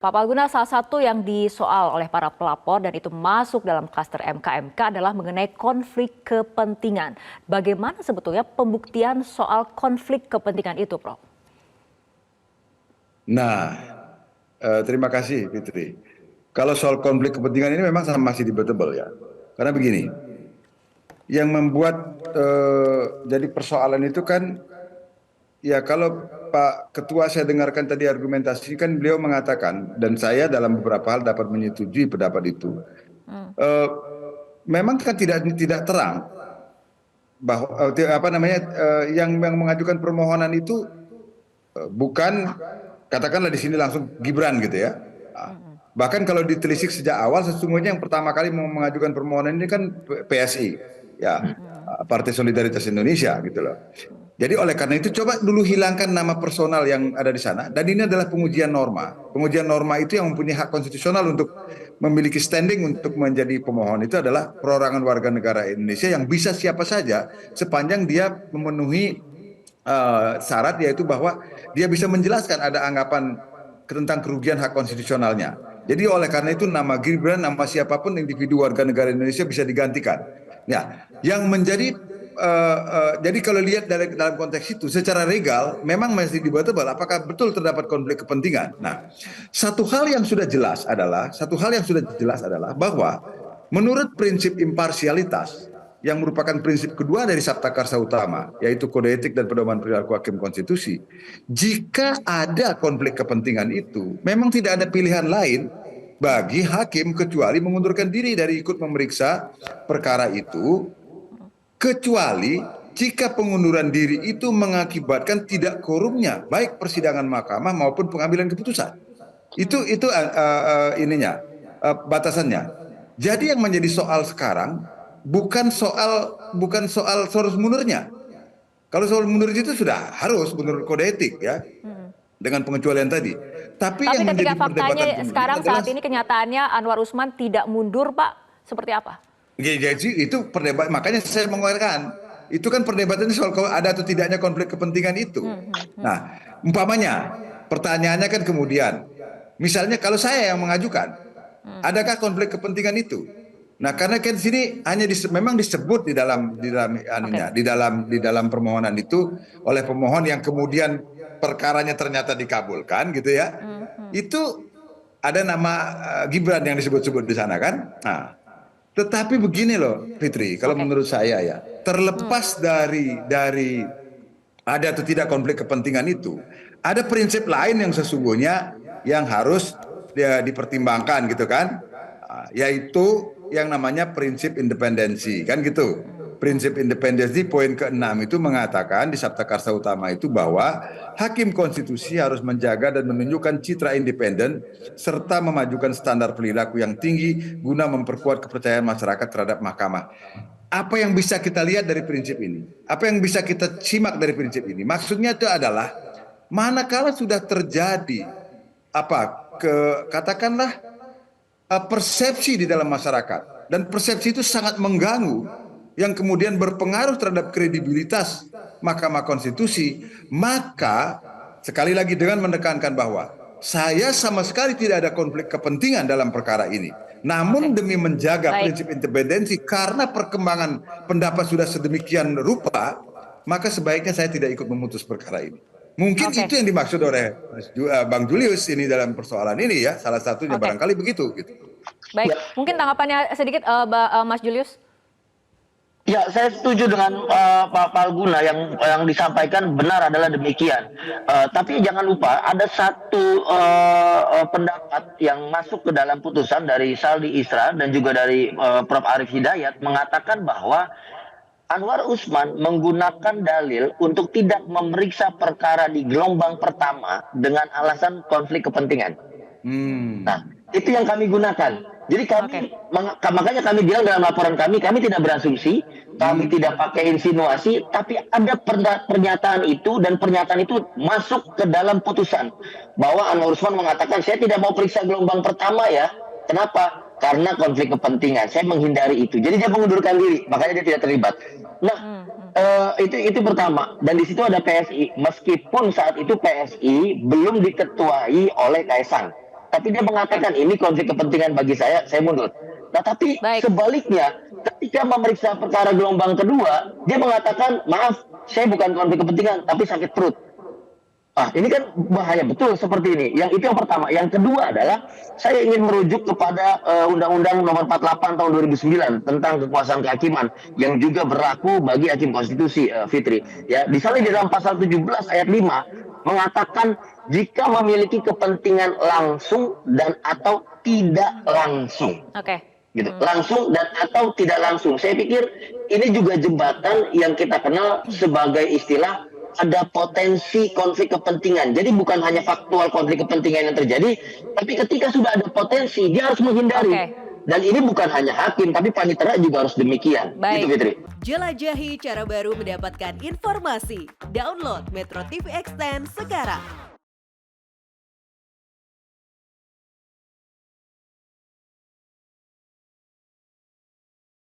Pak Palguna, salah satu yang disoal oleh para pelapor dan itu masuk dalam klaster MK-MK adalah mengenai konflik kepentingan. Bagaimana sebetulnya pembuktian soal konflik kepentingan itu, Prof? Nah, terima kasih Fitri. Kalau soal konflik kepentingan ini memang masih debatable ya. Karena begini, yang membuat jadi persoalan itu kan, ya kalau Pak Ketua saya dengarkan tadi argumentasi kan beliau mengatakan, dan saya dalam beberapa hal dapat menyetujui pendapat itu. Eh, Memang kan tidak terang bahwa yang mengajukan permohonan itu bukan katakanlah di sini langsung Gibran gitu ya. Bahkan kalau ditelisik sejak awal sesungguhnya yang pertama kali mau mengajukan permohonan ini kan PSI, ya, Partai Solidaritas Indonesia gitu loh. Jadi oleh karena itu coba dulu hilangkan nama personal yang ada di sana, dan ini adalah pengujian norma. Pengujian norma itu yang mempunyai hak konstitusional untuk memiliki standing untuk menjadi pemohon itu adalah perorangan warga negara Indonesia yang bisa siapa saja sepanjang dia memenuhi syarat, yaitu bahwa dia bisa menjelaskan ada anggapan tentang kerugian hak konstitusionalnya. Jadi oleh karena itu nama Gibran, nama siapapun individu warga negara Indonesia bisa digantikan. Ya, yang menjadi jadi kalau lihat dalam konteks itu secara legal memang masih debatable apakah betul terdapat konflik kepentingan. Nah, satu hal yang sudah jelas adalah bahwa menurut prinsip imparsialitas yang merupakan prinsip kedua dari Sabta Karsa Utama, yaitu Kode Etik dan Pedoman Perilaku Hakim Konstitusi, jika ada konflik kepentingan itu, memang tidak ada pilihan lain bagi hakim kecuali mengundurkan diri dari ikut memeriksa perkara itu, kecuali jika pengunduran diri itu mengakibatkan tidak korumnya baik persidangan mahkamah maupun pengambilan keputusan. Itu batasannya. Jadi yang menjadi soal sekarang bukan soal harus mundurnya. Kalau soal mundur itu sudah harus menurut kode etik ya, dengan pengecualian tadi. Tapi yang ketika menjadi perdebatan faktanya sekarang adalah, saat ini kenyataannya Anwar Usman tidak mundur, Pak, seperti apa? jadi itu perdebatan, makanya saya mengeluarkan itu kan perdebatannya soal ada atau tidaknya konflik kepentingan itu. Nah, umpamanya pertanyaannya kan kemudian, misalnya kalau saya yang mengajukan, adakah konflik kepentingan itu? Nah, karena kan di sini hanya memang disebut di dalam permohonan itu oleh pemohon yang kemudian perkaranya ternyata dikabulkan gitu ya. Itu ada nama Gibran yang disebut-sebut di sana kan. Nah, tetapi begini loh Fitri, kalau menurut saya ya, terlepas dari ada atau tidak konflik kepentingan itu, ada prinsip lain yang sesungguhnya yang harus dipertimbangkan gitu kan, yaitu yang namanya prinsip independensi kan gitu. Prinsip independensi poin ke-6 itu mengatakan di Sabta Karsa Utama itu bahwa hakim konstitusi harus menjaga dan menunjukkan citra independen serta memajukan standar perilaku yang tinggi guna memperkuat kepercayaan masyarakat terhadap mahkamah. Apa yang bisa kita lihat dari prinsip ini? Apa yang bisa kita simak dari prinsip ini? Maksudnya itu adalah manakala sudah terjadi katakanlah persepsi di dalam masyarakat, dan persepsi itu sangat mengganggu yang kemudian berpengaruh terhadap kredibilitas Mahkamah Konstitusi, maka sekali lagi dengan menekankan bahwa saya sama sekali tidak ada konflik kepentingan dalam perkara ini. Namun demi menjaga prinsip independensi karena perkembangan pendapat sudah sedemikian rupa, maka sebaiknya saya tidak ikut memutus perkara ini. Mungkin itu yang dimaksud oleh Bang Julius ini dalam persoalan ini ya, salah satunya barangkali begitu. Gitu. Baik, mungkin tanggapannya sedikit Mas Julius. Ya, saya setuju dengan Pak Palguna yang disampaikan benar adalah demikian. Tapi jangan lupa ada satu pendapat yang masuk ke dalam putusan dari Saldi Isra dan juga dari Prof. Arief Hidayat mengatakan bahwa Anwar Usman menggunakan dalil untuk tidak memeriksa perkara di gelombang pertama dengan alasan konflik kepentingan. Nah, itu yang kami gunakan. Jadi makanya kami bilang dalam laporan kami tidak berasumsi, kami tidak pakai insinuasi, tapi ada pernyataan itu, dan pernyataan itu masuk ke dalam putusan. Bahwa Anwar Usman mengatakan, saya tidak mau periksa gelombang pertama ya. Kenapa? Karena konflik kepentingan, saya menghindari itu. Jadi dia mengundurkan diri, makanya dia tidak terlibat. Nah, itu pertama. Dan di situ ada PSI, meskipun saat itu PSI belum diketuai oleh Kaisang. tapi dia mengatakan ini konflik kepentingan bagi saya mundur. Nah, tapi Baik. sebaliknya, ketika memeriksa perkara gelombang kedua, dia mengatakan, maaf, saya bukan konflik kepentingan, tapi sakit perut. Ini kan bahaya betul seperti ini. Itu yang pertama. Yang kedua adalah saya ingin merujuk kepada Undang-Undang Nomor 48 tahun 2009 tentang kekuasaan kehakiman yang juga berlaku bagi hakim konstitusi, Fitri. Ya, di sana di dalam pasal 17 ayat 5 mengatakan jika memiliki kepentingan langsung dan atau tidak langsung. Oke. Gitu. Langsung dan atau tidak langsung. Saya pikir ini juga jembatan yang kita kenal sebagai istilah ada potensi konflik kepentingan. Jadi bukan hanya faktual konflik kepentingan yang terjadi, tapi ketika sudah ada potensi, dia harus menghindari. Oke. Dan ini bukan hanya hakim, tapi panitera juga harus demikian. Baik. Gitu, Fitri. Jelajahi cara baru mendapatkan informasi. Download Metro TV Extend sekarang.